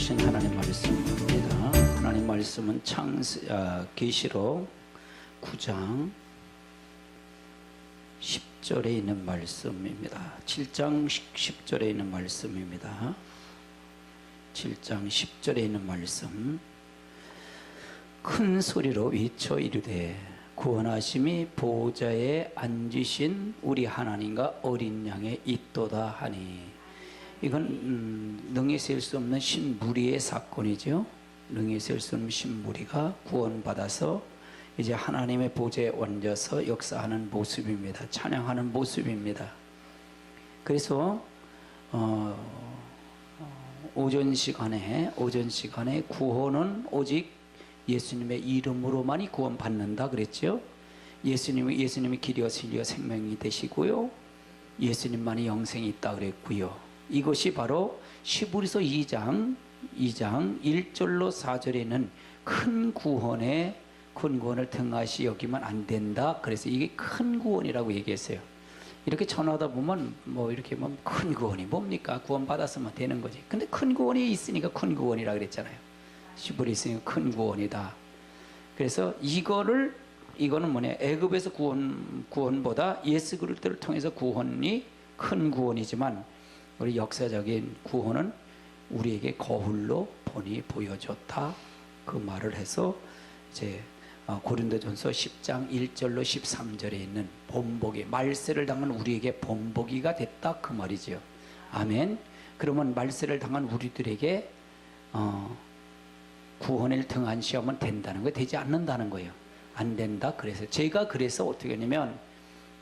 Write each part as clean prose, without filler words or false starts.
주신 하나님 말씀입니다. 하나님 말씀은 계시록 9장 10절에 있는 말씀입니다. 7장 10절에 있는 말씀입니다. 7장 10절에 있는 말씀. 큰 소리로 외쳐 이르되 구원하심이 보호자에 앉으신 우리 하나님과 어린 양에 있도다 하니. 이건 능히 셀 수 없는 신무리의 사건이죠. 능히 셀 수 없는 신무리가 구원받아서 이제 하나님의 보좌에 앉아서 역사하는 모습입니다. 찬양하는 모습입니다. 그래서 오전 시간에 구원은 오직 예수님의 이름으로만이 구원받는다 그랬죠. 예수님이 길이요 진리요 생명이 되시고요, 예수님만이 영생이 있다 그랬고요. 이것이 바로 시브리서 2장 1절로 4절에는 큰 구원을 등하시 여기면 안 된다. 그래서 이게 큰 구원이라고 얘기했어요. 이렇게 전하다 보면 이렇게 큰 구원이 뭡니까? 구원 받았으면 되는 거지. 근데 큰 구원이 있으니까 큰 구원이라 그랬잖아요. 시브리 있으니까 큰 구원이다. 그래서 이거는 뭐냐? 애굽에서 구원보다 예수 그리스도를 통해서 구원이 큰 구원이지만 우리 역사적인 구원은 우리에게 거울로 본이 보여줬다. 그 말을 해서 이제 고린도전서 10장 1절로 13절에 있는 본보기, 말세를 당한 우리에게 본보기가 됐다 그 말이죠. 아멘. 그러면 말세를 당한 우리들에게 구원을 등한시하면 된다는 거예요? 되지 않는다는 거예요? 안 된다. 그래서 어떻게 하냐면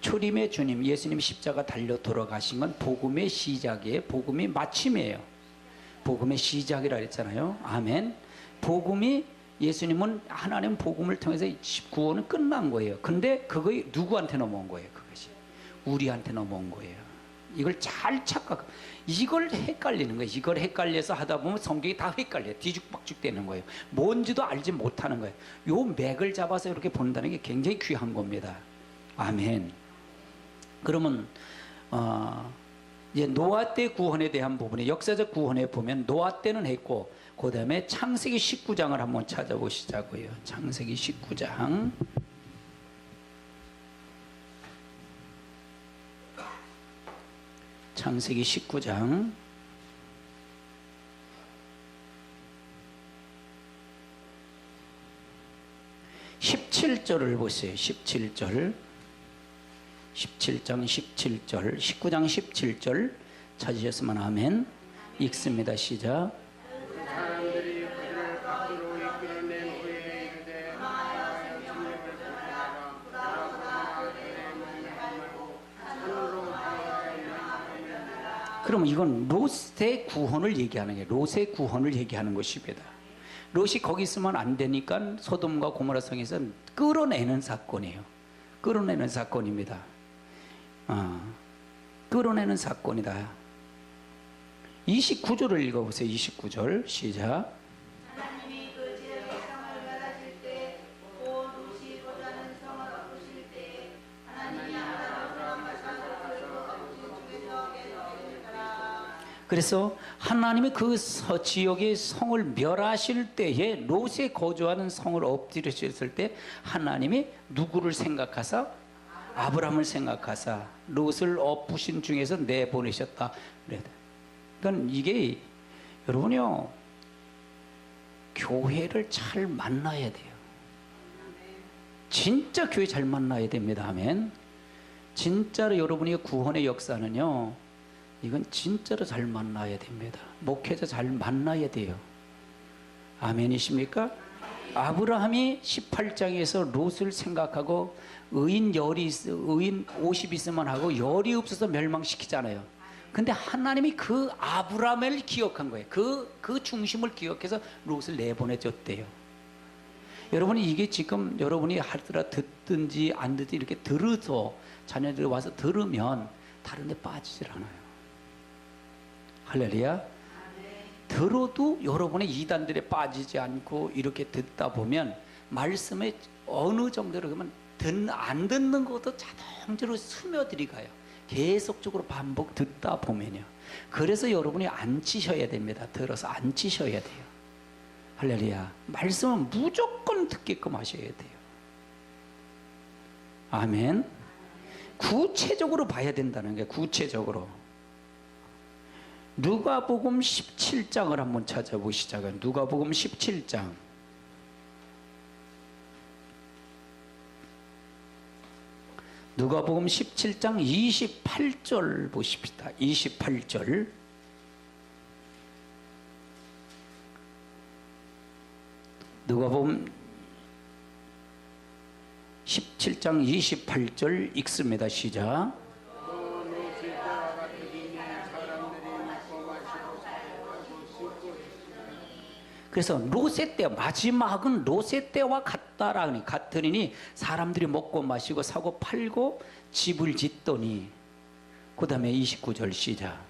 초림의 주님 예수님이 십자가 달려 돌아가신 건 복음의 시작이에요. 복음이 마침이에요. 복음의 시작이라 했잖아요. 아멘. 예수님은 하나님 복음을 통해서 구원은 끝난 거예요. 근데 그게 누구한테 넘어온 거예요? 그것이 우리한테 넘어온 거예요. 이걸 잘 이걸 헷갈리는 거예요. 이걸 헷갈려서 하다 보면 성경이 다 헷갈려요. 뒤죽박죽 되는 거예요. 뭔지도 알지 못하는 거예요. 요 맥을 잡아서 이렇게 본다는 게 굉장히 귀한 겁니다. 아멘. 그러면 이제 노아 때 구원에 대한 부분에 역사적 구원에 보면 노아 때는 했고, 그 다음에 창세기 19장을 한번 찾아보시자고요. 창세기 19장. 창세기 19장 17절을 보세요. 17절. 17장 17절, 19장 17절 찾으셨으면 아멘. 읽습니다. 시작. 그럼 이건 롯의 구원을 얘기하는 거예요. 롯의 구원을 얘기하는 것입니다. 롯이 거기 있으면 안 되니까 소돔과 고모라 성에서 끌어내는 사건이에요. 끌어내는 사건입니다. 끌어내는 사건이다. 29절을 읽어보세요. 29절 시작. 하나님이 그 지역의 성을 멸하실 때 곧 롯이 거주하는 성을 엎으실 때 하나님이 아브라함과 그래서 하나님이 그 지역의 성을 멸하실 때에 롯이 거주하는 성을 엎드리셨을 때 하나님이 누구를 생각하사? 아브라함을 생각하사 롯을 엎으신 중에서 내보내셨다. 그러니까 이게 여러분요, 교회를 잘 만나야 돼요. 진짜 교회 잘 만나야 됩니다. 아멘. 진짜로 여러분이 구원의 역사는요, 이건 진짜로 잘 만나야 됩니다. 목회자 잘 만나야 돼요. 아멘이십니까? 아브라함이 18장에서 롯을 생각하고 의인 50 있으면 하고 열이 없어서 멸망시키잖아요. 근데 하나님이 그 아브라함을 기억한 거예요. 그 중심을 기억해서 롯을 내보내줬대요. 여러분이 이게 지금 여러분이 하더라 듣든지 안 듣든지 이렇게 들어서 자녀들이 와서 들으면 다른 데 빠지질 않아요. 할렐루야. 들어도 여러분의 이단들에 빠지지 않고 이렇게 듣다 보면 말씀에 어느 정도로 그러면 안 듣는 것도 자동적으로 스며들이 가요. 계속적으로 반복 듣다 보면요. 그래서 여러분이 앉히셔야 됩니다. 들어서 앉히셔야 돼요. 할렐루야. 말씀은 무조건 듣게끔 하셔야 돼요. 아멘. 구체적으로 봐야 된다는 게 구체적으로. 누가복음 17장을 한번 찾아보시자고요. 누가복음 17장. 누가복음 17장 28절 보십시다. 28절. 누가복음 17장 28절 읽습니다. 시작. 그래서 롯의 때, 마지막은 롯의 때와 같다라니, 같으니 사람들이 먹고 마시고 사고 팔고 집을 짓더니, 그 다음에 29절 시작.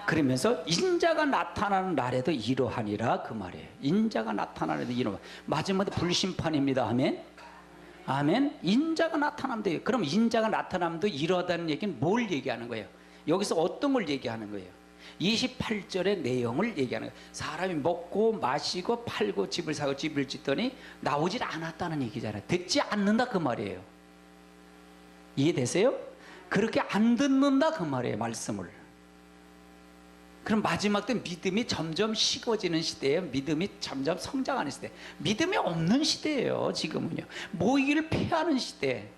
그러면서 인자가 나타나는 날에도 이러하니라, 그 말이에요. 인자가 나타나는 날에도 이러하니라. 마지막에 불심판입니다. 아멘. 아멘. 인자가 나타나면 돼요. 그럼 인자가 나타나면 이러하다는 얘기는 뭘 얘기하는 거예요? 여기서 어떤 걸 얘기하는 거예요? 28절의 내용을 얘기하는 거예요. 사람이 먹고 마시고 팔고 집을 사고 집을 짓더니 나오질 않았다는 얘기잖아요. 듣지 않는다 그 말이에요. 이해되세요? 그렇게 안 듣는다 그 말이에요. 말씀을. 그럼 마지막 때 믿음이 점점 식어지는 시대예요. 믿음이 점점 성장하는 시대. 믿음이 없는 시대예요. 지금은요. 모이기를 피하는 시대.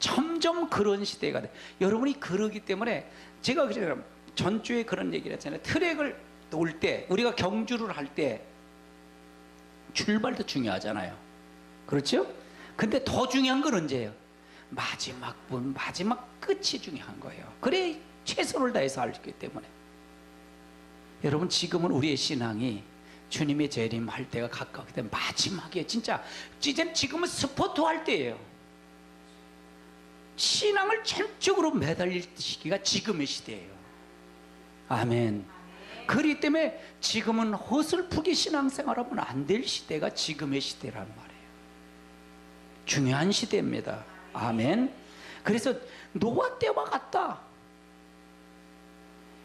점점 그런 시대가 돼. 여러분이 그러기 때문에 제가 그래요. 전주에 그런 얘기를 했잖아요. 트랙을 놓을 때, 우리가 경주를 할 때 출발도 중요하잖아요. 그렇죠? 근데 더 중요한 건 언제예요? 마지막 분, 마지막 끝이 중요한 거예요. 그래 최선을 다해서 알기 때문에. 여러분 지금은 우리의 신앙이 주님의 재림할 때가 가까웠기 때문에 마지막에 진짜 지금은 스포트 할 때예요. 신앙을 전적으로 매달릴 시기가 지금의 시대예요. 아멘. 그렇기 때문에 지금은 허슬프게 신앙생활하면 안 될 시대가 지금의 시대란 말이에요. 중요한 시대입니다. 아멘. 그래서 노아 때와 같다.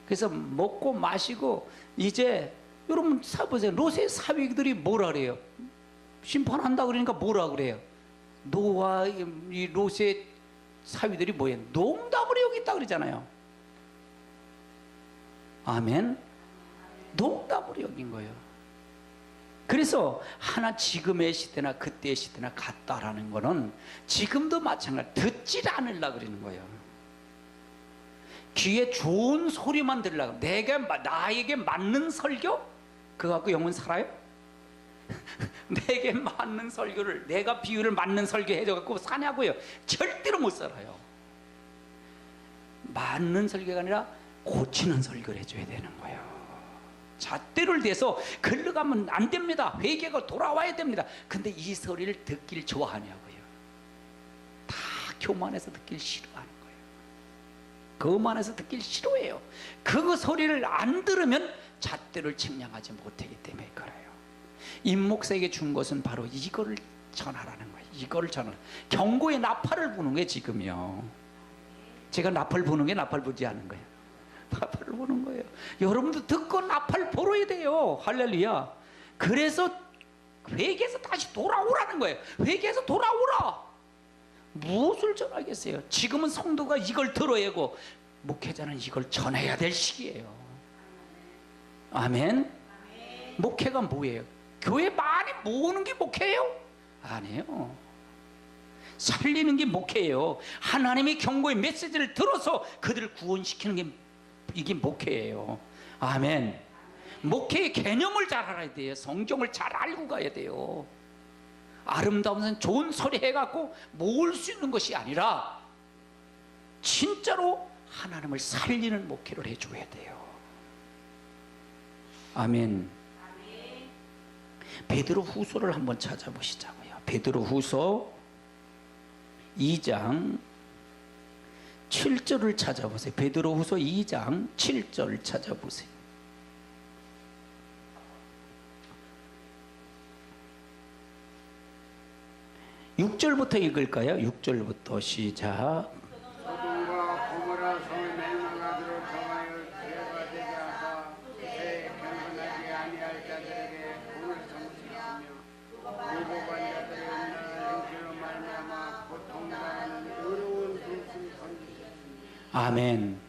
그래서 먹고 마시고 이제 여러분 보세요. 롯의 사위들이 뭐라 그래요? 심판한다 그러니까 뭐라 그래요? 노아 이 롯의 사위들이 뭐예요? 농담으로 여기있다 그러잖아요. 아멘. 농담으로 여긴 거예요. 그래서 하나 지금의 시대나 그때의 시대나 같다라는 거는 지금도 마찬가지. 듣질 않으려고 그러는 거예요. 귀에 좋은 소리만 들으려고. 나에게 맞는 설교? 그거 갖고 영혼 살아요? 내게 맞는 설교를, 내가 비유를 맞는 설교 해줘갖고 사냐고요? 절대로 못 살아요. 맞는 설교가 아니라 고치는 설교를 해줘야 되는 거예요. 잣대를 대서 걸러가면 안 됩니다. 회개가 돌아와야 됩니다. 근데 이 소리를 듣길 좋아하냐고요? 다 교만해서 듣길 싫어하는 거예요. 그만해서 듣길 싫어해요. 그 소리를 안 들으면 잣대를 측량하지 못하기 때문에 그래요. 임목사에게 준 것은 바로 이거를 전하라는 거예요. 이거를 전하라. 경고의 나팔을 부는 게 지금이요. 제가 나팔 부는 게 나팔 부지 않은 거예요. 나팔을 부는 거예요. 여러분도 듣고 나팔 불어야 돼요. 할렐루야. 그래서 회개해서 다시 돌아오라는 거예요. 회개해서 돌아오라. 무엇을 전하겠어요? 지금은 성도가 이걸 들어야 하고 목회자는 이걸 전해야 될 시기예요. 아멘. 목회가 뭐예요? 교회 많이 모으는 게 목회예요? 아니에요. 살리는 게 목회예요. 하나님의 경고의 메시지를 들어서 그들을 구원시키는 게 이게 목회예요. 아멘. 목회의 개념을 잘 알아야 돼요. 성경을 잘 알고 가야 돼요. 아름다운 좋은 소리 해갖고 모을 수 있는 것이 아니라 진짜로 하나님을 살리는 목회를 해줘야 돼요. 아멘. 베드로 후서를 한번 찾아보시자고요. 베드로 후서 2장 7절을 찾아보세요. 베드로 후서 2장 7절 찾아보세요. 6절부터 읽을까요? 6절부터 시작. 소돔과 고모라 성을 멸망하도록 정하여 죄가 되게 하사 새 경건하지 아니할 자들에게 불을 성취하며 불법한 자들의 음란한 행실로 말미암아 고통당하는 의로운 둘을 건지셨습니다. 아멘.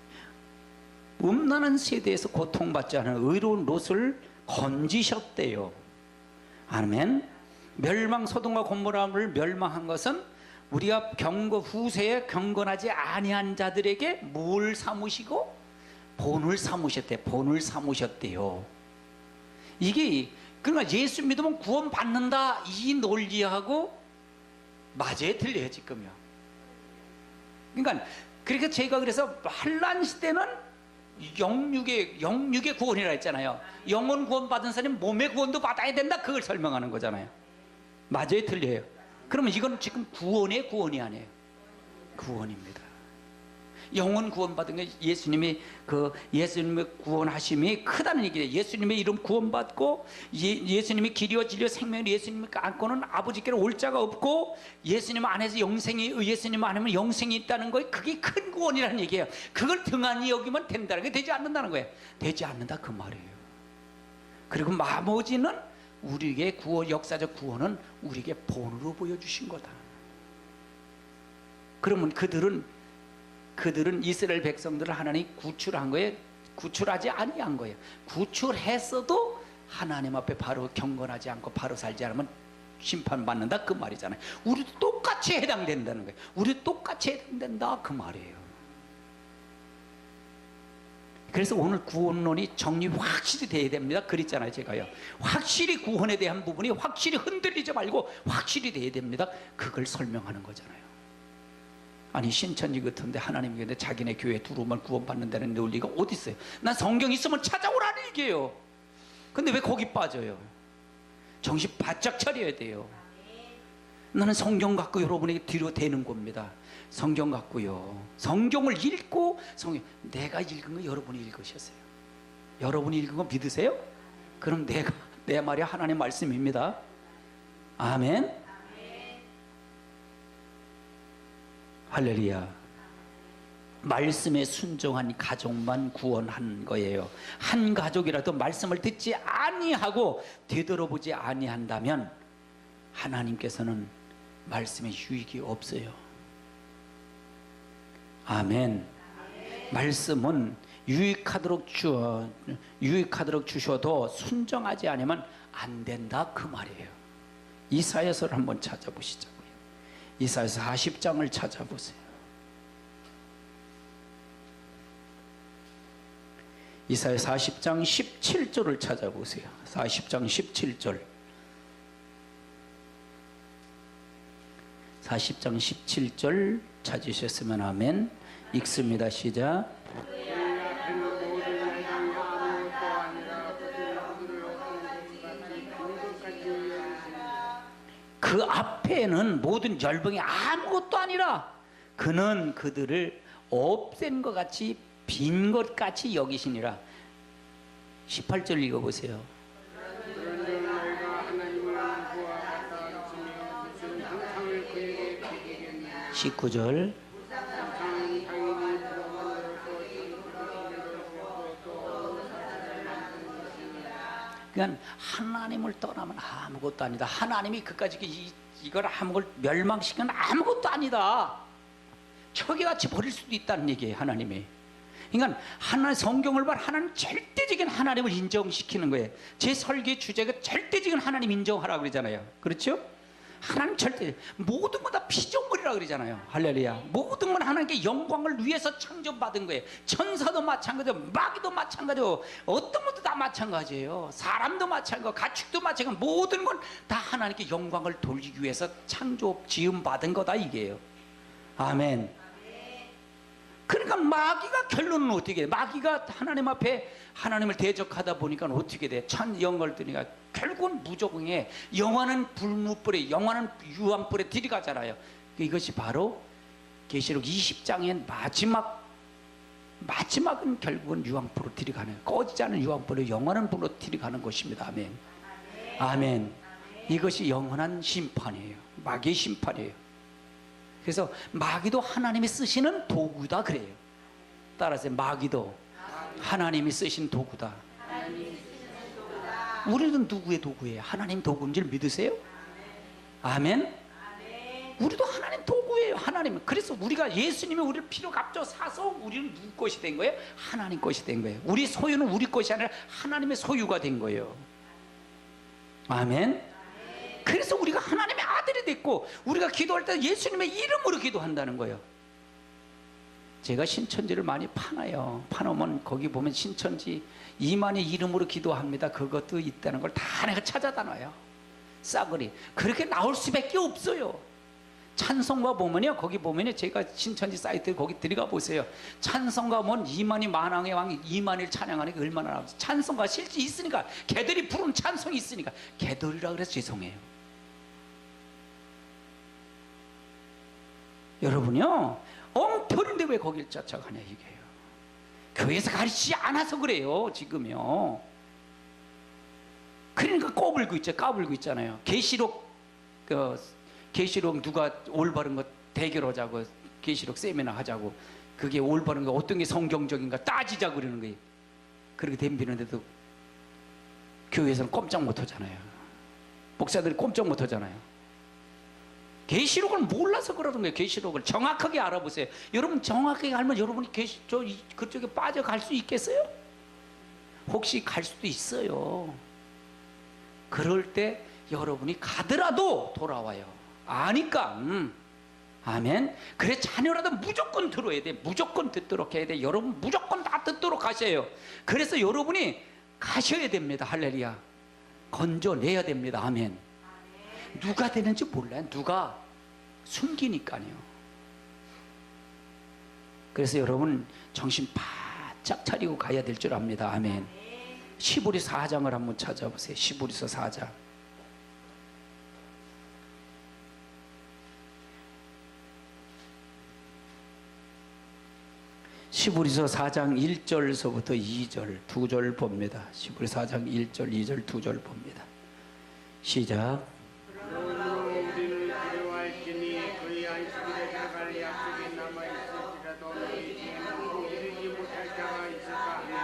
음란한 세대에서 고통받지 않은 의로운 롯을 건지셨대요. 아멘. 멸망, 소돔과 고모라를 멸망한 것은 우리가 후세에 경건하지 아니한 자들에게 뭘 삼으시고 본을 삼으셨대. 본을 삼으셨대요. 이게 그러니까 예수 믿으면 구원 받는다 이 논리하고 맞아야 틀려요 지금요. 그러니까 제가 그래서 환란 시대는 영육의 구원이라 했잖아요. 영혼 구원 받은 사람이 몸의 구원도 받아야 된다 그걸 설명하는 거잖아요. 맞아요 틀려요? 그러면 이건 지금 구원의 구원이 아니에요. 구원입니다. 영혼 구원 받은 게 예수님의 구원하심이 크다는 얘기예요. 예수님의 이름 구원 받고 예수님의 길이와 진리와 생명을 예수님을 안고는 아버지께로 올 자가 없고 예수님 안에서 예수님 안에는 영생이 있다는 거예요. 그게 큰 구원이라는 얘기예요. 그걸 등한히 여기면 된다는 게 되지 않는다는 거예요. 되지 않는다 그 말이에요. 그리고 나머지는 우리에게 역사적 구원은 우리에게 본으로 보여주신 거다. 그러면 그들은 이스라엘 백성들을 하나님이 구출한 거예요? 구출하지 아니한 거예요. 구출했어도 하나님 앞에 바로 경건하지 않고 바로 살지 않으면 심판받는다 그 말이잖아요. 우리도 똑같이 해당된다는 거예요. 우리도 똑같이 해당된다 그 말이에요. 그래서 오늘 구원론이 정리 확실히 돼야 됩니다. 그랬잖아요 제가요. 확실히 구원에 대한 부분이 확실히 흔들리지 말고 확실히 돼야 됩니다. 그걸 설명하는 거잖아요. 아니 신천지 같은데 하나님이 근데 자기네 교회 들어오면 구원받는다는 논리가 어디 있어요? 난 성경 있으면 찾아오라는 얘기예요. 근데 왜 거기 빠져요? 정신 바짝 차려야 돼요. 나는 성경 갖고 여러분에게 뒤로 대는 겁니다. 성경 갖고요. 성경을 읽고 내가 읽은 거 여러분이 읽으셨어요. 여러분이 읽은 거 믿으세요? 그럼 내 말이 하나님의 말씀입니다. 아멘. 할렐루야. 말씀에 순종한 가족만 구원한 거예요. 한 가족이라도 말씀을 듣지 아니하고 되돌아보지 아니한다면 하나님께서는 말씀에 유익이 없어요. 아멘. 말씀은 유익하도록 주셔도 순종하지 않으면 안 된다 그 말이에요. 이사야서를 한번 찾아보시자고요. 이사야서 40장을 찾아보세요. 이사야 40장 17절을 찾아보세요. 40장 17절. 40장 17절 찾으셨으면 아멘. 읽습니다. 시작. 그 앞에는 모든 열병이 아무것도 아니라 그는 그들을 없앤 것 같이 빈 것 같이 여기시니라. 18절 읽어보세요. 19절. 그러니까 하나님을 떠나면 아무것도 아니다. 하나님이 그까지 이걸 아무걸 멸망시키면 아무것도 아니다. 척이같이 버릴 수도 있다는 얘기예요. 하나님이. 그러니까 하나님 성경을 봐 하나님 절대적인 하나님을 인정시키는 거예요. 제 설계 주제가 절대적인 하나님 인정하라고 그러잖아요. 그렇죠? 하나님 절대 모든 건 다 피조물이라고 그러잖아요. 할렐루야. 모든 건 하나님께 영광을 위해서 창조받은 거예요. 천사도 마찬가지고 마귀도 마찬가지고 어떤 것도 다 마찬가지예요. 사람도 마찬가지고 가축도 마찬가지고 모든 건 다 하나님께 영광을 돌리기 위해서 창조 지음받은 거다 이게요. 아멘. 그러니까 마귀가 결론은 어떻게 돼? 마귀가 하나님 앞에 하나님을 대적하다 보니까 어떻게 돼? 천 영을 드니까 결국은 무조건에 영원한 불무불에 영원한 유황불에 들이가잖아요. 이것이 바로 계시록 20장의 마지막은 결국은 유황불로 들이가는, 꺼지지 않은 유황불로 영원한 불로 들이가는 것입니다. 아멘. 아멘. 이것이 영원한 심판이에요. 마귀의 심판이에요. 그래서 마귀도 하나님이 쓰시는 도구다 그래요. 따라서 마귀도 하나님이 쓰신 도구다. 우리는 누구의 도구예요? 하나님 도구인 줄 믿으세요? 아멘. 우리도 하나님 도구예요. 하나님. 그래서 우리가 예수님이 우리를 피로 값져 사서 우리는 누구 것이 된 거예요? 하나님 것이 된 거예요. 우리 소유는 우리 것이 아니라 하나님의 소유가 된 거예요. 아멘. 그래서 우리가 하나님의 아들이 됐고, 우리가 기도할 때 예수님의 이름으로 기도한다는 거예요. 제가 신천지를 많이 파놔요. 파놓으면 거기 보면 신천지 이만희 이름으로 기도합니다. 그것도 있다는 걸 다 내가 찾아다 놔요. 싸그리. 그렇게 나올 수밖에 없어요. 찬송가 보면요, 거기 보면요, 제가 신천지 사이트 거기 들어가 보세요. 찬송가 보면 이만희 만왕의 왕 이만희를 찬양하는 게 얼마나 나오지. 찬송가 실제 있으니까, 걔들이 부른 찬송이 있으니까. 걔들이라 그래서 죄송해요. 여러분요, 엉터리인데 왜 거길 쫓아가냐 이게요. 교회에서 가르치지 않아서 그래요 지금요. 그러니까 까불고 있죠. 까불고 있잖아요. 계시록 계시록 누가 올바른 거 대결하자고, 계시록 세미나 하자고, 그게 올바른 거 어떤 게 성경적인가 따지자 그러는 거예요. 그렇게 덤비는데도 교회에서는 꼼짝 못 하잖아요. 목사들이 꼼짝 못 하잖아요. 계시록을 몰라서 그러는 거예요. 계시록을 정확하게 알아보세요. 여러분 정확하게 알면 여러분이 그쪽에 빠져갈 수 있겠어요? 혹시 갈 수도 있어요. 그럴 때 여러분이 가더라도 돌아와요. 아니까. 아멘. 그래 자녀라도 무조건 들어야 돼. 무조건 듣도록 해야 돼. 여러분 무조건 다 듣도록 하셔요. 그래서 여러분이 가셔야 됩니다. 할렐루야. 건져내야 됩니다. 아멘. 누가 되는지 몰라요. 누가 숨기니까요. 그래서 여러분 정신 바짝 차리고 가야 될 줄 압니다. 아멘. 시브리서 4장을 한번 찾아보세요. 시브리서 4장. 시브리서 4장 1절서부터 2절 2절 봅니다. 시브리서 4장 1절 2절 2절 봅니다. 시작.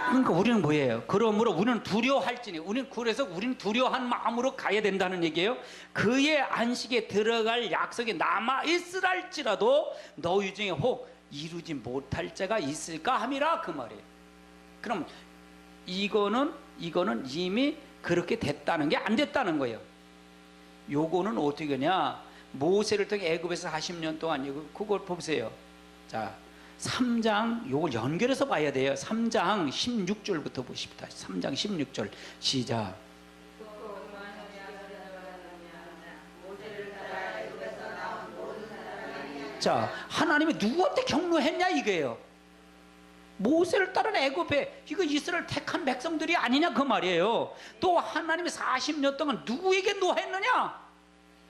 그러니까 우리는 뭐예요? 그러므로 우리는 두려워할지니, 그래서 우리는 두려워한 마음으로 가야 된다는 얘기예요. 그의 안식에 들어갈 약속이 남아 있으랄지라도 너희 중에 혹 이루지 못할 자가 있을까 함이라, 그 말이에요. 그럼 이거는 이미 그렇게 됐다는 게 안 됐다는 거예요. 요거는 어떻게 하냐? 모세를 통해 애굽에서 40년 동안 그걸 보세요. 자, 3장 요걸 연결해서 봐야 돼요. 3장 16절부터 보십시다. 3장 16절 시작. 자, 하나님이 누구한테 경로했냐 이거예요. 모세를 따른 애굽에 이거 이스라엘 택한 백성들이 아니냐 그 말이에요. 또 하나님이 40년 동안 누구에게 노했느냐?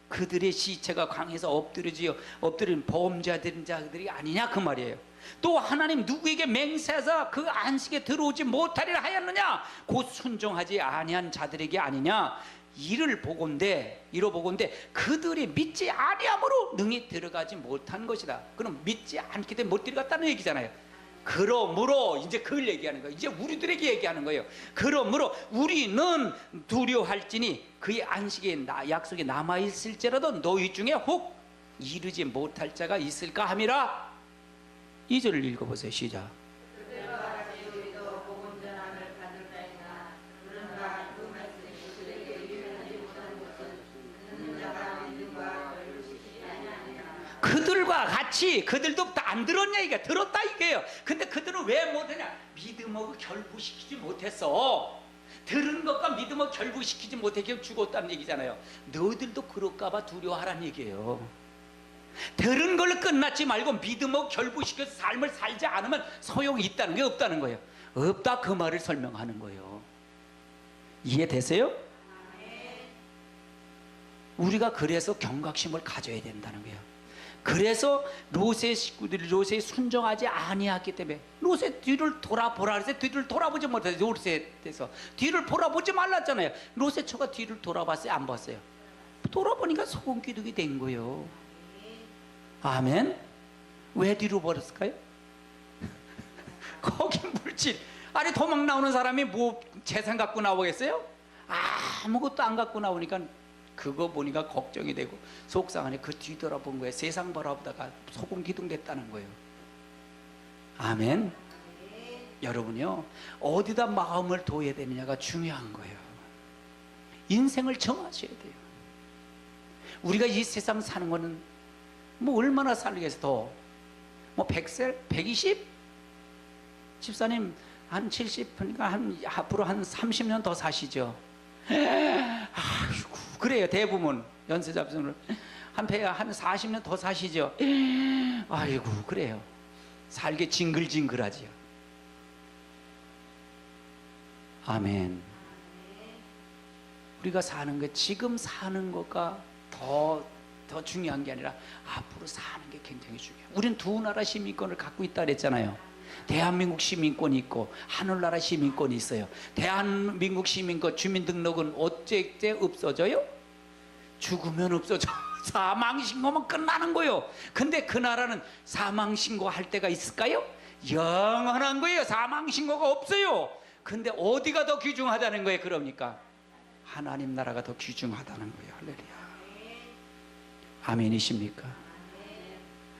그들의 시체가 강에서 엎드린 범죄자들이 아니냐 그 말이에요. 또 하나님 누구에게 맹세해서 그 안식에 들어오지 못하리라 하였느냐? 곧 순종하지 아니한 자들에게 아니냐? 이로 보건대 그들이 믿지 아니함으로 능히 들어가지 못한 것이다. 그럼 믿지 않기 때문에 못 들어갔다는 얘기잖아요. 그러므로 이제 그걸 얘기하는 거예요. 이제 우리들에게 얘기하는 거예요. 그러므로 우리는 두려워할지니 그의 안식의 약속이 남아있을지라도 너희 중에 혹 이루지 못할 자가 있을까 함이라. 2절을 읽어보세요. 시작. 그들과 같이 그들도 안 들었냐 이게 들었다 이게요. 근데 그들은 왜 못하냐? 믿음하고 결부시키지 못했어. 들은 것과 믿음을 결부시키지 못해 죽었다는 얘기잖아요. 너희들도 그럴까봐 두려워하라는 얘기예요. 들은 걸로 끝났지 말고 믿음하고 결부시켜서 삶을 살지 않으면 소용이 있다는 게 없다는 거예요. 없다 그 말을 설명하는 거예요. 이해되세요? 우리가 그래서 경각심을 가져야 된다는 거예요. 그래서 롯의 식구들이 롯에 순종하지 아니했기 때문에 롯의 뒤를 돌아보라 그래서 뒤를 돌아보지 못해서 롯에 대해서 뒤를 돌아보지 말랐잖아요. 롯의 처가 뒤를 돌아봤어요? 안 봤어요? 돌아보니까 소금 기둥이 된 거예요. 아멘. 왜 뒤로 버렸을까요? 거기 물질. 아니 도망 나오는 사람이 뭐 재산 갖고 나오겠어요? 아무것도 안 갖고 나오니까 그거 보니까 걱정이 되고 속상하네. 그 뒤돌아본 거예요. 세상 바라보다가 소금 기둥 됐다는 거예요. 아멘. 여러분요, 어디다 마음을 둬야 되느냐가 중요한 거예요. 인생을 정하셔야 돼요. 우리가 이 세상 사는 거는 뭐 얼마나 살겠어? 더 뭐 100살? 120? 집사님 한 70, 그러니까 한 앞으로 한 30년 더 사시죠. 아이고, 그래요. 대부분 연세 잡수는 한 40년 더 사시죠. 아이고, 그래요. 살게 징글징글하지요. 아멘. 우리가 사는 것, 지금 사는 것과 더 중요한 게 아니라 앞으로 사는 게 굉장히 중요해요. 우리는 두 나라 시민권을 갖고 있다 그랬잖아요. 대한민국 시민권이 있고 하늘나라 시민권이 있어요. 대한민국 시민권 주민등록은 어째 없어져요? 죽으면 없어져. 사망신고만 끝나는 거예요. 근데 그 나라는 사망신고 할 때가 있을까요? 영원한 거예요. 사망신고가 없어요. 근데 어디가 더 귀중하다는 거예요? 그러니까 하나님 나라가 더 귀중하다는 거예요. 할렐루야. 아멘이십니까?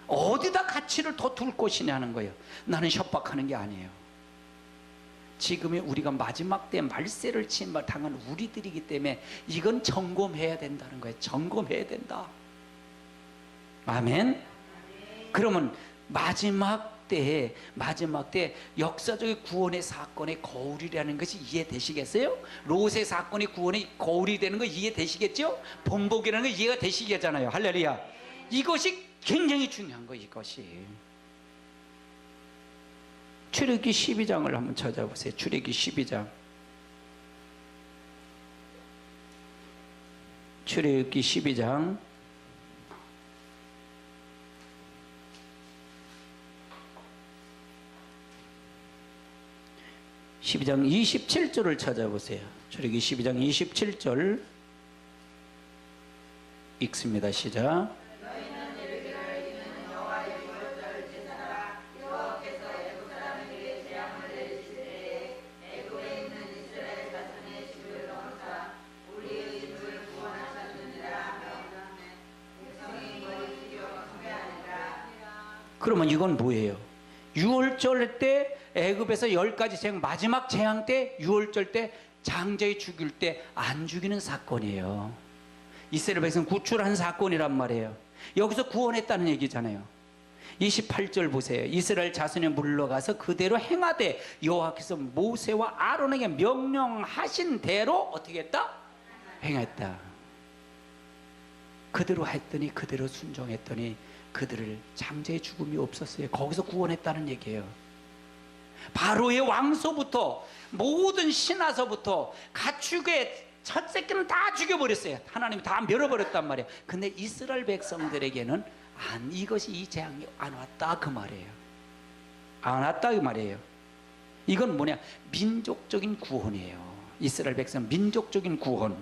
어디다 가치를 더 둘 것이냐는 거예요. 나는 협박하는 게 아니에요. 지금이 우리가 마지막 때 말세를 당한 우리들이기 때문에 이건 점검해야 된다는 거예요. 점검해야 된다. 아멘. 그러면 마지막 때 역사적인 구원의 사건의 거울이라는 것이 이해되시겠어요? 롯의 사건이 구원의 거울이 되는 거 이해되시겠죠? 본복이라는 거 이해가 되시겠잖아요. 할렐루야. 이것이 굉장히 중요한 거. 이것이 출애굽기 12장을 한번 찾아보세요. 출애굽기 12장. 출애굽기 12장 12장 27절을 찾아보세요. 출애굽기 12장 27절 읽습니다. 시작. 그러면 이건 뭐예요? 유월절 때 애굽에서 10가지 재앙, 마지막 재앙 때 유월절 때 장자의 죽일 때 안 죽이는 사건이에요. 이스라엘 백성 구출한 사건이란 말이에요. 여기서 구원했다는 얘기잖아요. 28절 보세요. 이스라엘 자손이 물러가서 그대로 행하되 여호와께서 모세와 아론에게 명령하신 대로 어떻게 했다? 행했다. 그대로 했더니, 그대로 순종했더니 그들을 장자의 죽음이 없었어요. 거기서 구원했다는 얘기예요. 바로의 왕소부터 모든 신하서부터 가축의 첫 새끼는 다 죽여버렸어요. 하나님이 다 밀어버렸단 말이에요. 근데 이스라엘 백성들에게는 이것이 이 재앙이 안 왔다 그 말이에요. 안 왔다 그 말이에요. 이건 뭐냐? 민족적인 구원이에요. 이스라엘 백성 민족적인 구원.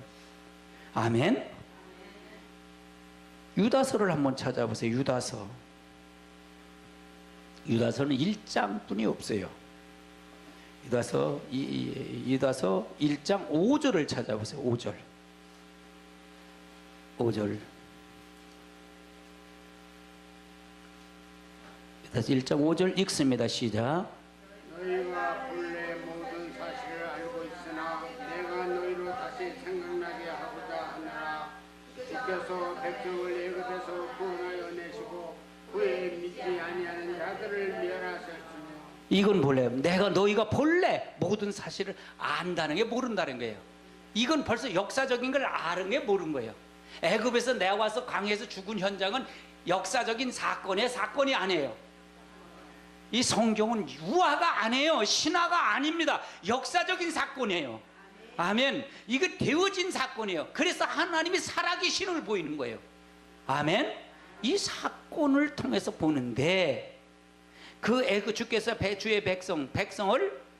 아멘. 유다서를 한번 찾아보세요. 유다서는 1장뿐이 없어요. 유다서 1장 5절을 찾아보세요. 5절. 유다서 1장 5절 읽습니다. 시작. 너희가 본래 모든 사실을 알고 있으나 내가 너희로 다시 생각나게 하고자 하노라. 주께서 백성을 애굽에서 구원하여 내시고 그의 믿지 아니하는 자들을 멸하셨으며. 이건 본래 너희가 본래 모든 사실을 안다는 게 모른다는 거예요. 이건 벌써 역사적인 걸 아는 게 모르는 거예요. 애굽에서 내와서 광야에서 죽은 현장은 역사적인 사건이 아니에요. 이 성경은 유화가 아니에요. 신화가 아닙니다. 역사적인 사건이에요. 아멘. 이거 되어진 사건이에요. 그래서 하나님이 살아계신 걸 보이는 거예요. 아멘. 이 사건을 통해서 보는데 주께서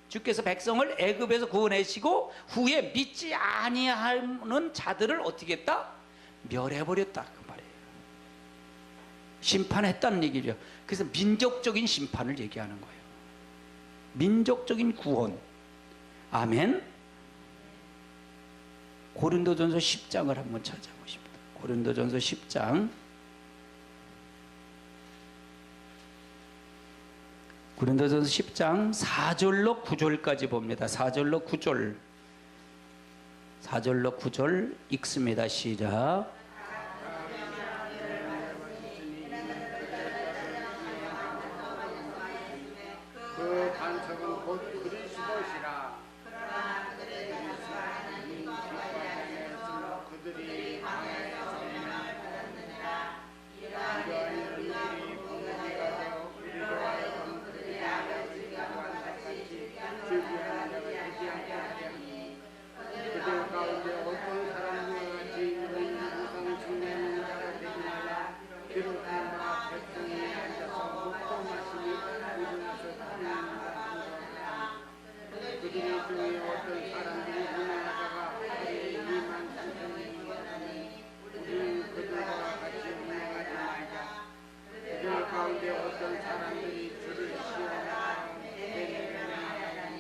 주께서 백성을 애굽에서 구원하시고 후에 믿지 아니하는 자들을 어떻게 했다? 멸해버렸다 그 말이에요. 심판했다는 얘기죠. 그래서 민족적인 심판을 얘기하는 거예요. 민족적인 구원. 아멘. 고린도전서 10장을 한번 찾아보십니다. 고린도전서 10장. 고린도전서 10장 4절로 9절까지 봅니다. 4절로 9절. 4절로 9절 읽습니다. 시작. 그 반석은 곧 그리스도시라. 그들이 방에서 이러한 일들이 공개가 되어 우리로 하여금 그들이 아버지가 같이 즐기하는 자가 되지 않게 하려 하니 그들 가운데 어떤 사람과 같이 너희 우상 숭배하는 자가 되지 말라. 비록 그마 백성이 앉아서 먹고 마시니 일어나서 그들이 중에 어떤 사람들이 운영하다가 하루에 2만 3천이 죽었나니 우리는 그들과 같이 운영하지 말자. 그들 가운데 어떤 사람들이 주를 시험하여 내려하니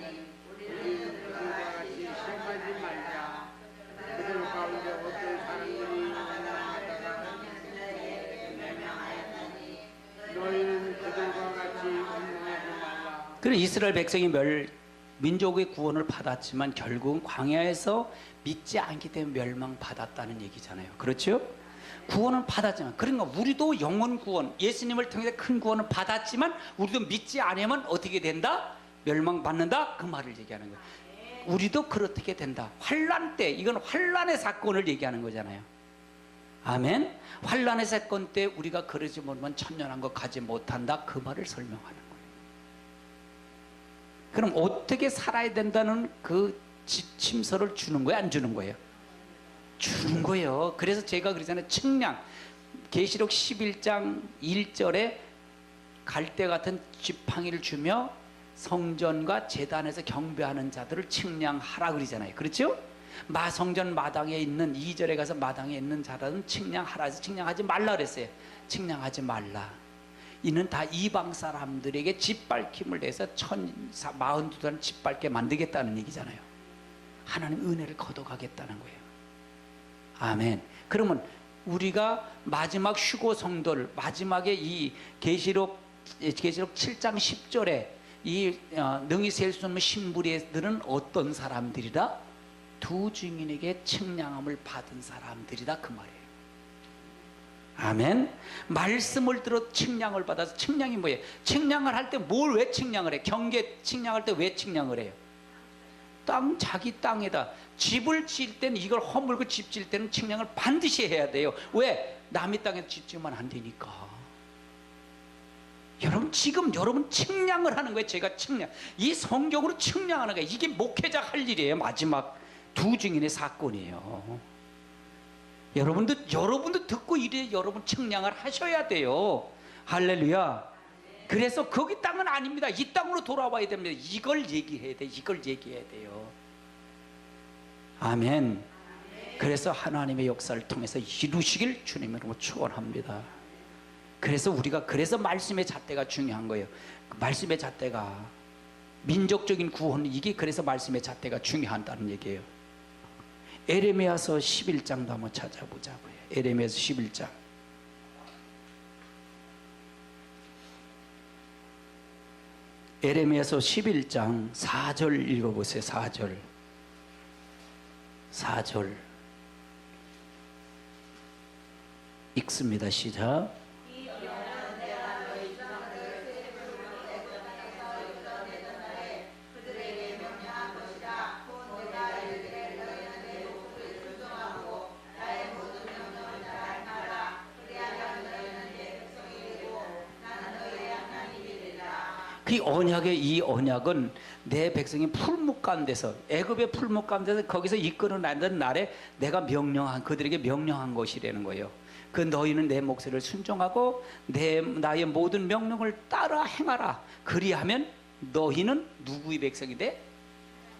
우리는 그들과 같이 시험하지 말자. 그들 가운데 어떤 사람들이 운영하다가 너희는 그들과 같이 운영하지 말라. 그래 이스라엘 백성이 민족의 구원을 받았지만 결국은 광야에서 믿지 않기 때문에 멸망받았다는 얘기잖아요. 그렇죠? 구원은 받았지만, 그러니까 우리도 영원 구원, 예수님을 통해서 큰 구원을 받았지만 우리도 믿지 않으면 어떻게 된다? 멸망받는다? 그 말을 얘기하는 거예요. 우리도 그렇게 된다. 환난 때, 이건 환난의 사건을 얘기하는 거잖아요. 아멘. 환난의 사건 때 우리가 그러지 못하면 천년왕국 가지 못한다. 그 말을 설명하는 거예요. 그럼 어떻게 살아야 된다는 그 지침서를 주는 거예요? 안 주는 거예요? 주는 거예요. 그래서 제가 그러잖아요. 측량. 계시록 11장 1절에 갈대 같은 지팡이를 주며 성전과 제단에서 경배하는 자들을 측량하라 그러잖아요. 그렇죠? 성전 마당에 있는 2절에 가서 마당에 있는 자들은 측량하라 해서 측량하지 말라 그랬어요. 측량하지 말라. 이는 다 이방 사람들에게 짓밟힘을 내서 1042단 짓밟게 만들겠다는 얘기잖아요. 하나님 은혜를 거둬가겠다는 거예요. 아멘. 그러면 우리가 마지막 휴고 성도를, 마지막에 이 계시록 7장 10절에 이 능히 셀 수 없는 신부리들은 어떤 사람들이라? 두 증인에게 측량함을 받은 사람들이다 그 말이에요. 아멘. 말씀을 들어 측량을 받아서, 측량이 뭐예요? 측량을 할 때 뭘 왜 측량을 해? 경계 측량할 때 왜 측량을 해요? 자기 땅에다 집을 지을 때는, 이걸 허물고 집 지을 때는 측량을 반드시 해야 돼요. 왜? 남의 땅에 집 지으면 안 되니까. 여러분 지금 여러분 측량을 하는 거예요. 제가 측량, 이 성경으로 측량하는 거예요. 이게 목회자 할 일이에요. 마지막 두 증인의 사건이에요. 여러분도 듣고 이래 여러분 측량을 하셔야 돼요. 할렐루야. 그래서 거기 땅은 아닙니다. 이 땅으로 돌아와야 됩니다. 이걸 얘기해야 돼. 이걸 얘기해야 돼요. 아멘. 그래서 하나님의 역사를 통해서 이루시길 주님으로 축원합니다. 그래서 말씀의 잣대가 중요한 거예요. 말씀의 잣대가 민족적인 구원, 이게 그래서 말씀의 잣대가 중요하다는 얘기예요. 에레미야서 11장도 한번 찾아보자고요. 에레미야서 11장. 에레미야서 11장 4절 읽어보세요. 4절 읽습니다. 시작. 이 언약은 내 백성이 풀무 가운데서, 애굽의 풀무 가운데서 거기서 이끌어내는 날에 내가 그들에게 명령한 것이라는 거예요. 그 너희는 내 목소리를 순종하고 나의 모든 명령을 따라 행하라. 그리하면 너희는 누구의 백성이 돼?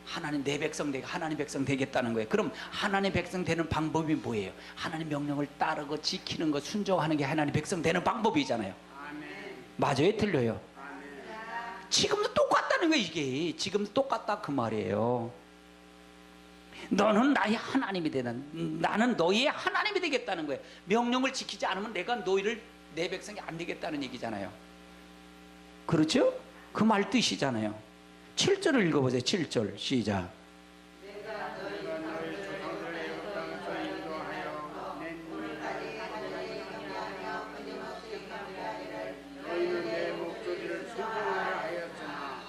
하나님 내 백성 되게 하나님 백성 되겠다는 거예요. 그럼 하나님 백성 되는 방법이 뭐예요? 하나님 명령을 따르고 지키는 거 순종하는 게 하나님 백성 되는 방법이잖아요. 맞아요? 틀려요? 지금도 똑같다는 거예요. 이게 지금도 똑같다 그 말이에요. 너는 나의 하나님이 되는, 나는 너희의 하나님이 되겠다는 거예요. 명령을 지키지 않으면 내가 너희를 내 백성이 안 되겠다는 얘기잖아요. 그렇죠? 그 말 뜻이잖아요. 7절을 읽어보세요. 7절 시작. 내가 너희 조상들의 땅에서 인도하여 낸 너희는 내 목소리를 순종하라 하였으나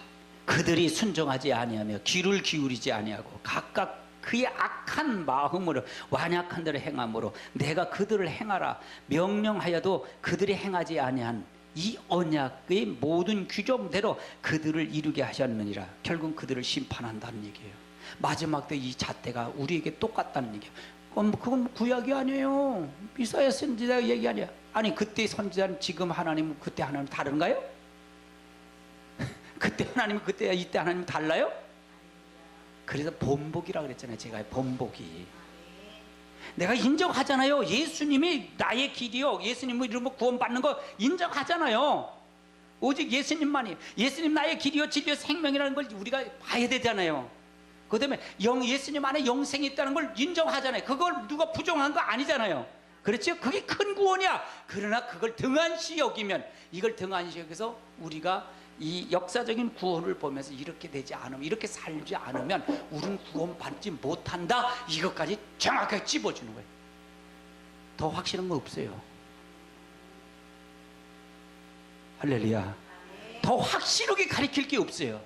그들이 순종하지 아니하며 귀를 기울이지 아니하고 각각 그의 악한 마음으로 완악한 대로 행함으로 내가 그들을 행하라 명령하여도 그들이 행하지 아니한 이 언약의 모든 규정대로 그들을 이루게 하셨느니라. 결국 그들을 심판한다는 얘기예요. 마지막 때 이 잣대가 우리에게 똑같다는 얘기예요. 그건 구약이 아니에요. 이사야 선지자 얘기 아니야. 아니 그때 선지자는 지금 하나님 그때 하나님 다른가요? 그때 하나님 그때 이때 하나님 달라요? 그래서 본복이라 그랬잖아요. 제가 본복이. 내가 인정하잖아요. 예수님이 나의 길이요. 예수님을 이름으로 구원받는 거 인정하잖아요. 오직 예수님만이. 예수님 나의 길이요 진리요 생명이라는 걸 우리가 봐야 되잖아요. 그 다음에 예수님 안에 영생이 있다는 걸 인정하잖아요. 그걸 누가 부정한 거 아니잖아요. 그렇죠? 그게 큰 구원이야. 그러나 그걸 등한시 여기면, 이걸 등한시 여기서 우리가 이 역사적인 구원을 보면서 이렇게 되지 않으면, 이렇게 살지 않으면 우리는 구원받지 못한다. 이것까지 정확하게 찝어주는 거예요. 더 확실한 거 없어요. 할렐루야. 더 확실하게 가르칠 게 없어요.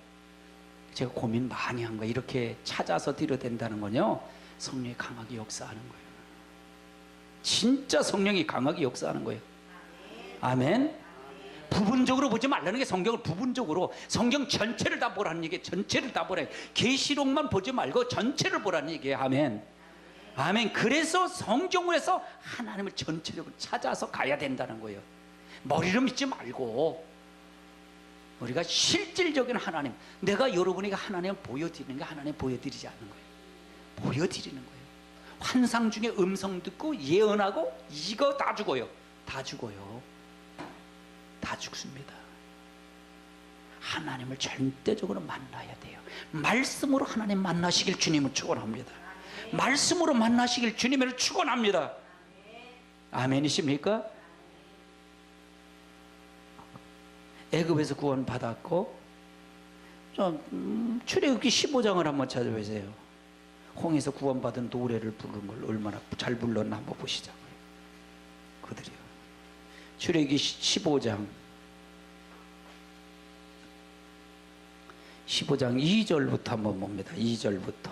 제가 고민 많이 한 거예요. 이렇게 찾아서 드려야 된다는 건요, 성령이 강하게 역사하는 거예요. 진짜 성령이 강하게 역사하는 거예요. 아멘. 부분적으로 보지 말라는 게, 성경을 부분적으로, 성경 전체를 다 보라는 얘기예요. 전체를 다 보라. 계시록만 보지 말고 전체를 보라는 얘기예요. 아멘. 아멘. 그래서 성경에서 하나님을 전체적으로 찾아서 가야 된다는 거예요. 머리로 믿지 말고 우리가 실질적인 하나님, 내가 여러분에게 하나님을 보여드리는 게 하나님 보여드리지 않는 거예요. 보여드리는 거예요. 환상 중에 음성 듣고 예언하고 이거 다 죽어요. 다 죽어요. 다 죽습니다. 하나님을 절대적으로 만나야 돼요. 말씀으로 하나님 만나시길 주님을 축원합니다. 말씀으로 만나시길 주님을 축원합니다. 아멘이십니까? 애굽에서 구원받았고, 출애굽기 15장을 한번 찾아보세요. 홍해에서 구원받은 노래를 부른 걸 얼마나 잘 불렀나 한번 보시자고요. 그들이요. 출애굽기 15장 2절부터 한번 봅니다. 2절부터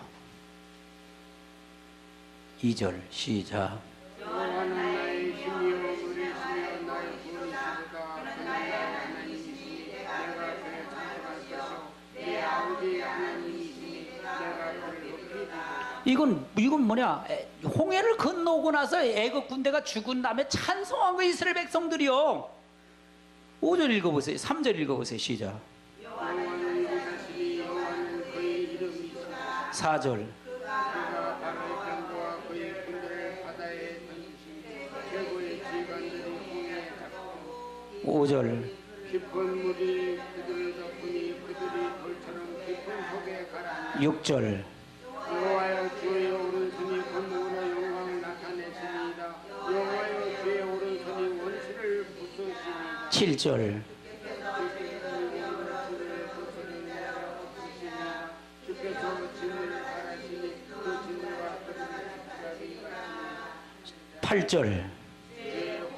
2절 시작. 여호와는 나의 힘이요 의리시며 나의 구원이시로다. 그는 나의 하나님이시니 내가 그를 찬송할 것이요 내 아버지의 하나님이시니 내가 그를 높이리라. 이건 뭐냐? 홍해를 건너고 나서 애굽 군대가 죽은 다음에 찬송한 거 이스라엘 백성들이요. 5절 읽어보세요. 3절 읽어보세요. 시작. 여호와는 용사시니 여호와는 그의 이름이시다. 4절. 그가 바로의 병거와 그의 군대를 바다에 던지신 최고의 지휘관들이 홍해에 잡고 5절. 깊은 물이 그들을 덮으니 그들이 돌처럼 깊은 속에 가라앉아 6절. 여호와여 주의 오른손이 권능으로 영광을 나타내시니이다. 여호와여 주의 오른손이 원수를 부수시니이다. 7절. 주께서 진리를 바라시니 그 진리와 그들의 십자가를 8절. 제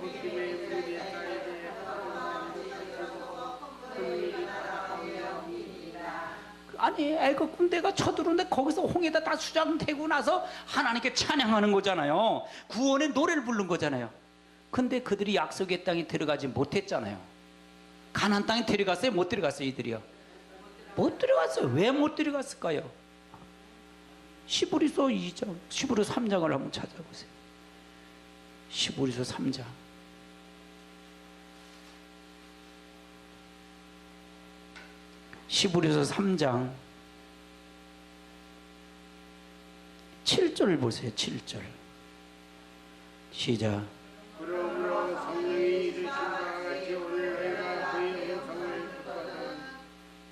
콧김에 물이 쌓이되 큰일이 바라옵니다. 아니 애굽 군대가 쳐들어오는데 거기서 홍해다 다 수장되고 나서 하나님께 찬양하는 거잖아요. 구원의 노래를 부른 거잖아요. 근데 그들이 약속의 땅에 들어가지 못했잖아요. 가나안 땅에 들어갔어요? 못 들어갔어요? 이들이요? 못 들어갔어요. 왜 못 들어갔을까요? 시브리서 2장, 시브리서 3장을 한번 찾아보세요. 시브리서 3장. 시브리서 3장 7절 보세요. 7절 시작. 그러므로 성령이 이르신 바와 같이 오늘 너희가 그의 음성을 듣거든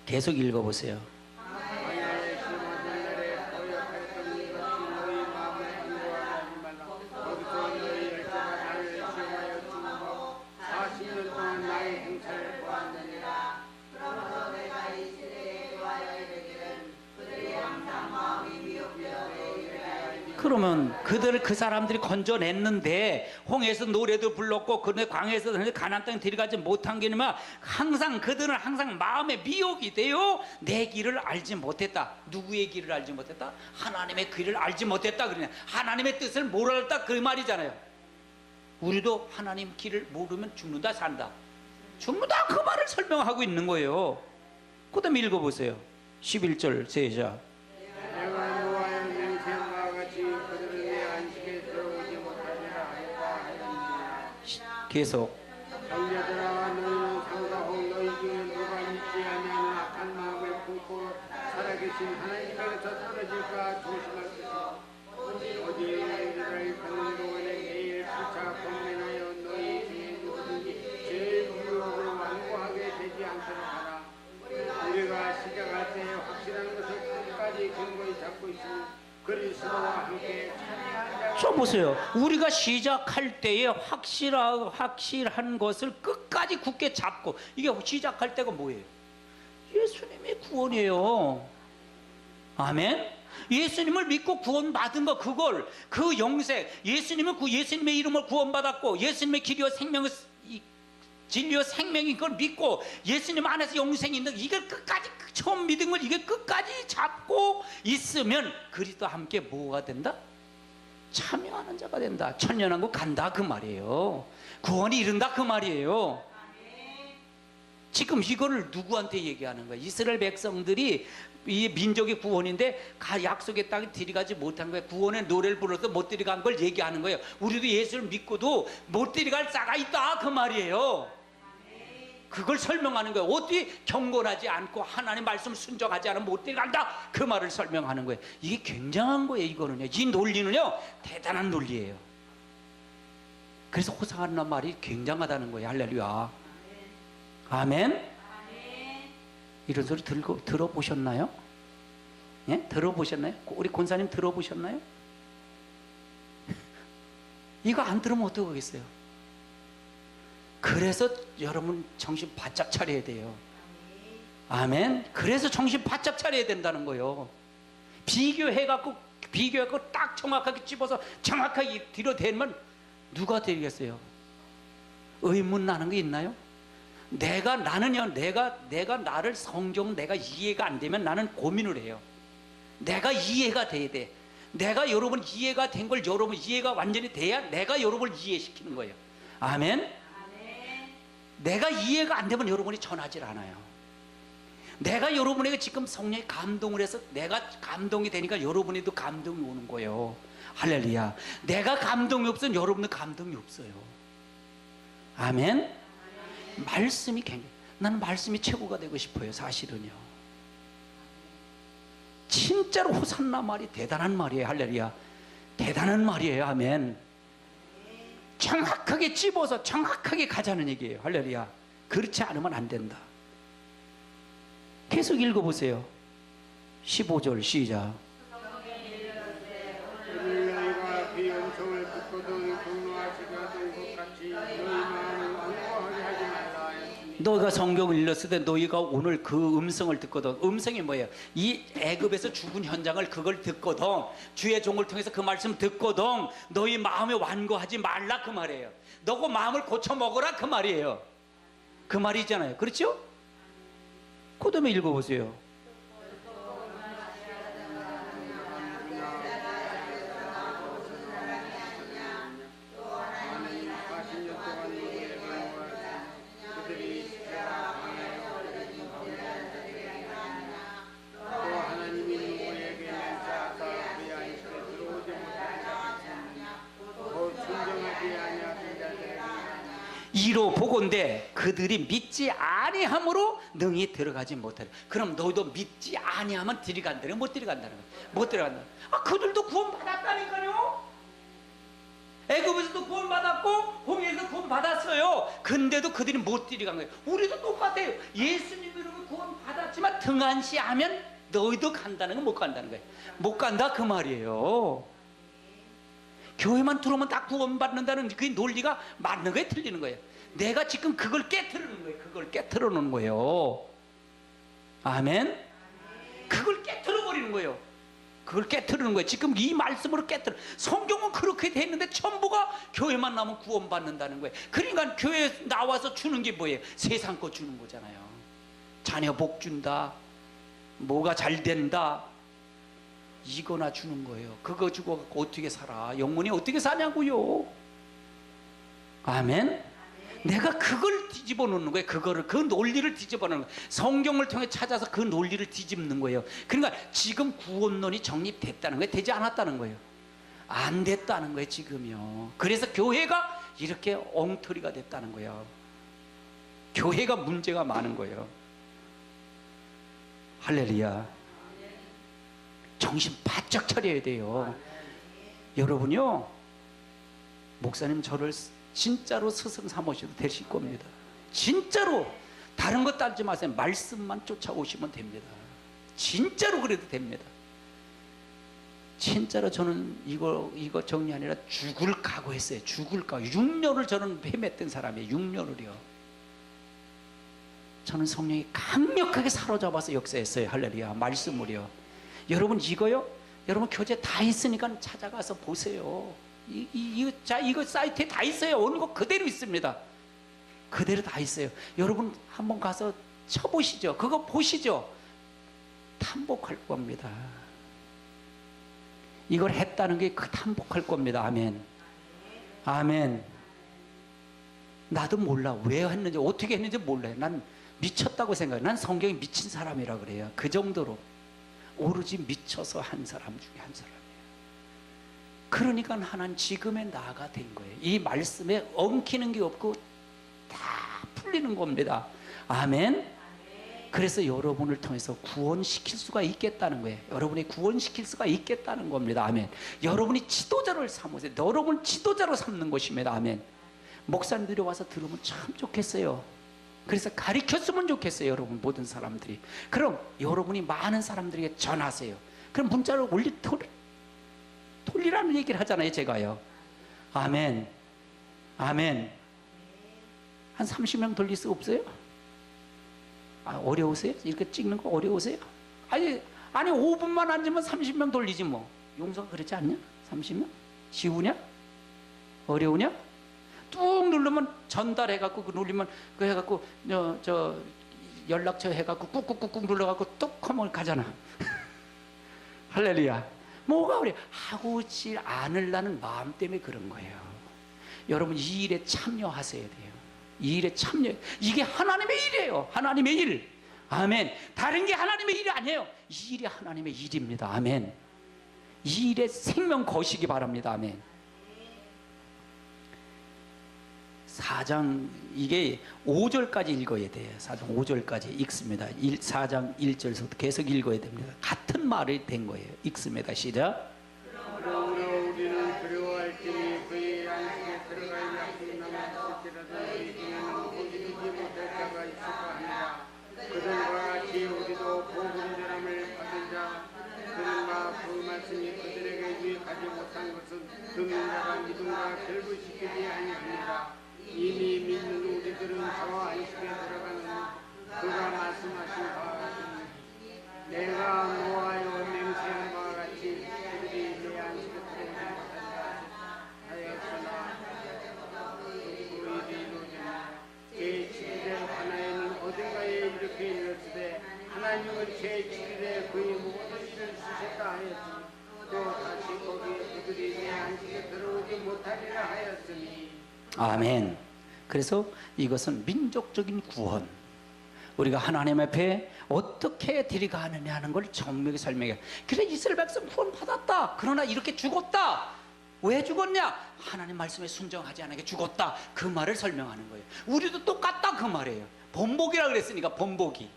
계속 읽어보세요. 광야에 심어진 날에 거역하였던 이 것이 너희 마음을 안도하지 말라. 거기서 너희 열조가 나를 시험하여 죽고 40년 동안 나의 행사를 보았느니라. 그러므로 내가 이 세대에 노하여 이르기를 그들이 항상 마음이 미혹되어 이르게 하리니 그러면 그들을 그 사람들이 건져냈는데 홍해에서 노래도 불렀고 그런데 광야에서 가나안 땅에 들어가지 못한 게 아니라 항상 그들은 항상 마음에 미혹이 돼요. 내 길을 알지 못했다. 누구의 길을 알지 못했다? 하나님의 길을 알지 못했다. 그러냐? 하나님의 뜻을 모르겠다 그 말이잖아요. 우리도 하나님 길을 모르면 죽는다 산다. 죽는다 그 말을 설명하고 있는 거예요. 그 다음에 읽어보세요. 11절 세자. 내가 노하여 맹세한 바와 같이 그들은 내 안식에 들어오지 못하리라 하였다 하였느니라. 계속. 형제들아 너희는 상사후 너희 중에 누가 믿지 아니하는 악한 마음을 품고 살아계신 하나님께서 떨어질까 조심할 것이다. 오직 이스라엘 가는 동안에 매일 피차 권면하여 너희 중에 누구든지 제 유혹을 완고하게 되지 않도록 하라. 우리가 시작할 때 확실한 것을 끝까지 견고히 잡고 있으니 그리스도와 함께 참여한 자가 저 보세요. 우리가 시작할 때에 확실한 것을 끝까지 굳게 잡고, 이게 시작할 때가 뭐예요? 예수님의 구원이에요. 아멘. 예수님을 믿고 구원받은 거, 그걸 그 영생, 예수님의 이름을 구원받았고 예수님의 길이요 생명의 진리요 생명이 그걸 믿고 예수님 안에서 영생이 있는 이걸 끝까지 처음 믿은 걸 이게 끝까지 잡고 있으면 그리스도와 함께 뭐가 된다? 참여하는 자가 된다. 천년왕국 간다 그 말이에요. 구원이 이른다 그 말이에요. 지금 이거를 누구한테 얘기하는 거야? 이스라엘 백성들이 이 민족의 구원인데 약속의 땅에 들어가지 못한 거예요. 구원의 노래를 불러서 못 들어간 걸 얘기하는 거예요. 우리도 예수를 믿고도 못 들어갈 자가 있다 그 말이에요. 그걸 설명하는 거예요. 어떻게 경건하지 않고 하나님 말씀 순종하지 않으면 못 들어간다 그 말을 설명하는 거예요. 이게 굉장한 거예요. 이거는요, 이 논리는요 대단한 논리예요. 그래서 호상하는 말이 굉장하다는 거예요. 할렐루야. 아멘. 이런 소리 들어보셨나요? 예? 들어보셨나요? 우리 권사님 들어보셨나요? 이거 안 들으면 어떡하겠어요? 그래서 여러분 정신 바짝 차려야 돼요. 아멘. 그래서 정신 바짝 차려야 된다는 거예요. 비교해갖고 딱 정확하게 집어서 정확하게 뒤로 대면 누가 되겠어요? 의문 나는 게 있나요? 내가 나를 성경 내가 이해가 안 되면 나는 고민을 해요. 내가 이해가 돼야 돼. 내가 여러분 이해가 된 걸 여러분 이해가 완전히 돼야 내가 여러분을 이해시키는 거예요. 아멘. 내가 이해가 안 되면 여러분이 전하질 않아요. 내가 여러분에게 지금 성령이 감동을 해서 내가 감동이 되니까 여러분에도 감동이 오는 거예요. 할렐루야. 내가 감동이 없으면 여러분은 감동이 없어요. 아멘. 말씀이 나는 말씀이 최고가 되고 싶어요. 사실은요. 진짜로 호산나 말이 대단한 말이에요. 할렐루야. 대단한 말이에요. 아멘. 정확하게 찝어서 정확하게 가자는 얘기예요. 할렐루야. 그렇지 않으면 안 된다. 계속 읽어보세요. 15절 시작. 오늘 너희가 그의 음성을 듣거든 분노하시거든 것 같이 너희 마음을 완고하게 하지 말라 하였으니 너희가 성경을 읽었을 때 너희가 오늘 그 음성을 듣거든. 음성이 뭐예요? 이 애굽에서 죽은 현장을 그걸 듣거든. 주의 종을 통해서 그 말씀 듣거든. 너희 마음에 완고하지 말라 그 말이에요. 너고 마음을 고쳐 먹어라 그 말이에요. 그 말이잖아요. 그렇죠? 그 다음에 읽어보세요. 이로 보건대 그들이 믿지 아니함으로 능히 들어가지 못하리. 그럼 너도 믿지 아니하면 들어간다는 거야? 못 들어간다는 거야? 못 들어간다. 그들도 구원 받았다니까요. 애굽에서도 구원 받았고 홍해에서 구원 받았어요. 근데도 그들이 못 들어간 거예요. 우리도 똑같아요. 예수님으로 구원 받았지만 등한시하면 너희도 간다는 건 못 간다는 거예요. 못 간다 그 말이에요. 교회만 들어오면 다 구원받는다는 그 논리가 맞는 거예요, 틀리는 거예요? 내가 지금 그걸 깨트리는 거예요. 그걸 깨트려 놓는 거예요. 아멘? 그걸 깨트려 버리는 거예요. 그걸 깨트리는 거예요. 지금 이 말씀으로 깨트려. 성경은 그렇게 돼 있는데 전부가 교회만 나오면 구원받는다는 거예요. 그러니까 교회에 나와서 주는 게 뭐예요? 세상 거 주는 거잖아요. 자녀 복 준다, 뭐가 잘 된다, 이거나 주는 거예요. 그거 주고 어떻게 살아? 영혼이 어떻게 사냐고요? 아멘? 내가 그걸 뒤집어 놓는 거예요. 그 논리를 뒤집어 놓는 거예요. 성경을 통해 찾아서 그 논리를 뒤집는 거예요. 그러니까 지금 구원론이 정립됐다는 거예요? 되지 않았다는 거예요? 안 됐다는 거예요, 지금요. 그래서 교회가 이렇게 엉터리가 됐다는 거예요. 교회가 문제가 많은 거예요. 할렐루야. 정신 바짝 차려야 돼요. 여러분요, 목사님 저를 진짜로 스승 삼으셔도 되실 겁니다. 진짜로 다른 거 따르지 마세요. 말씀만 쫓아오시면 됩니다. 진짜로 그래도 됩니다. 진짜로 저는 이거 정리 아니라 죽을 각오했어요. 죽을 각오. 6년을 저는 헤맸던 사람이에요. 6년을요. 저는 성령이 강력하게 사로잡아서 역사했어요. 할렐루야. 말씀을요. 여러분 이거요? 여러분 교재 다 있으니까 찾아가서 보세요. 이거 사이트에 다 있어요. 어느 거 그대로 있습니다. 그대로 다 있어요. 여러분 한번 가서 쳐보시죠. 그거 보시죠. 탐복할 겁니다. 이걸 했다는 게 그 탐복할 겁니다. 아멘. 아멘. 나도 몰라. 왜 했는지 어떻게 했는지 몰라요. 난 미쳤다고 생각해요. 난 성경에 미친 사람이라 그래요. 그 정도로 오로지 미쳐서 한 사람 중에 한 사람이에요. 그러니까 하나님 지금의 나가 된 거예요. 이 말씀에 엉키는 게 없고 다 풀리는 겁니다. 아멘. 그래서 여러분을 통해서 구원시킬 수가 있겠다는 거예요. 여러분이 구원시킬 수가 있겠다는 겁니다. 아멘. 여러분이 지도자를 삼으세요. 여러분 지도자로 삼는 것입니다. 아멘. 목사님들이 와서 들으면 참 좋겠어요. 그래서 가르쳤으면 좋겠어요. 여러분 모든 사람들이. 그럼 여러분이 많은 사람들에게 전하세요. 그럼 문자를 돌리라는 얘기를 하잖아요. 제가요. 아멘. 아멘. 한 30명 돌릴 수 없어요? 어려우세요? 이렇게 찍는 거 어려우세요? 아니 5분만 앉으면 30명 돌리지 뭐. 용서가 그렇지 않냐? 30명? 쉬우냐? 어려우냐? 뚝 누르면 전달해갖고 그 누르면 그 해갖고 저 연락처 해갖고 꾹꾹꾹꾹 눌러갖고 뚝 하면 가잖아. 할렐루야. 뭐가 그래? 하고지 않으려는 마음 때문에 그런 거예요. 여러분 이 일에 참여하셔야 돼요. 이 일에 참여. 이게 하나님의 일이에요. 하나님의 일. 아멘. 다른 게 하나님의 일이 아니에요. 이 일이 하나님의 일입니다. 아멘. 이 일에 생명 거시기 바랍니다. 아멘. 4장 이게 5절까지 읽어야 돼요. 4장 5절까지 읽습니다. 4장 1절부터 계속 읽어야 됩니다. 같은 말이 된 거예요. 읽습니다. 시작. 그러므로 우리는 두려워할지니 그의 안식에 들어갈 약속이 남았을지라도 우리는 오직 못할 자가 있을까 하니라. 그들과 같이 우리도 보분절함을 받은 자 그들과 그 말씀이 그들에게 유익하지 못한 것은 금인자가 믿음과 결부시키지 아니하니라. 이미 믿는 우리들은 저 안식에 들어가는 그가 말씀하신 바와 같으니 내가 노하여 맹세한 바와 같이 그들이 내 안식에 들어오지 못한다 하였으나 너희들이 이루어졌나. 제7일의 하나에는 어딘가에 이렇게 이르시되 하나님은 제7일에 그의 모든 일을 쓰셨다 하였으니 또 다시 거기에 그들이 내 안식에 들어오지 못하리라 하였으니. 아멘. 그래서 이것은 민족적인 구원. 우리가 하나님 앞에 어떻게 들어가느냐 하는 걸 정확하게 설명해요. 그래 이스라엘 백성 구원 받았다. 그러나 이렇게 죽었다. 왜 죽었냐? 하나님 말씀에 순종하지 않게 죽었다. 그 말을 설명하는 거예요. 우리도 똑같다 그 말이에요. 번복이라 그랬으니까 번복이.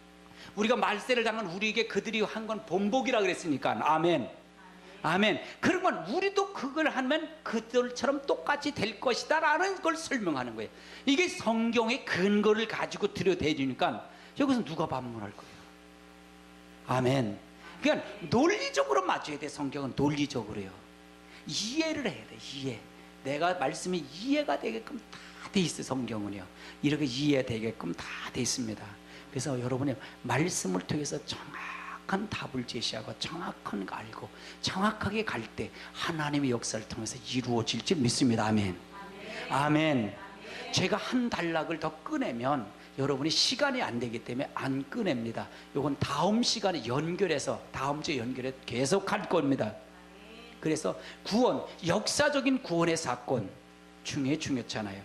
우리가 말세를 당한 우리에게 그들이 한 건 번복이라 그랬으니까. 아멘. 아멘. 그러면 우리도 그걸 하면 그들처럼 똑같이 될 것이다 라는 걸 설명하는 거예요. 이게 성경의 근거를 가지고 들여대주니까 여기서 누가 반문할 거예요? 아멘. 그러니까 논리적으로 맞춰야 돼. 성경은 논리적으로요. 이해를 해야 돼. 이해. 내가 말씀이 이해가 되게끔 다 돼 있어. 성경은요. 이렇게 이해되게끔 다 돼 있습니다. 그래서 여러분이 말씀을 통해서 정확한 답을 제시하고 정확한 거 알고 정확하게 갈 때 하나님의 역사를 통해서 이루어질 줄 믿습니다. 아멘. 아멘. 제가 한 단락을 더 꺼내면 여러분이 시간이 안 되기 때문에 안 꺼냅니다. 이건 다음 시간에 연결해서 다음 주에 연결해 계속 할 겁니다. 그래서 구원, 역사적인 구원의 사건 중요하잖아요.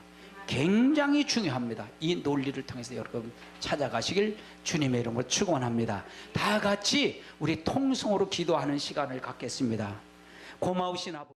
굉장히 중요합니다. 이 논리를 통해서 여러분 찾아가시길 주님의 이름으로 축원합니다. 다 같이 우리 통성으로 기도하는 시간을 갖겠습니다. 고마우신 아버지.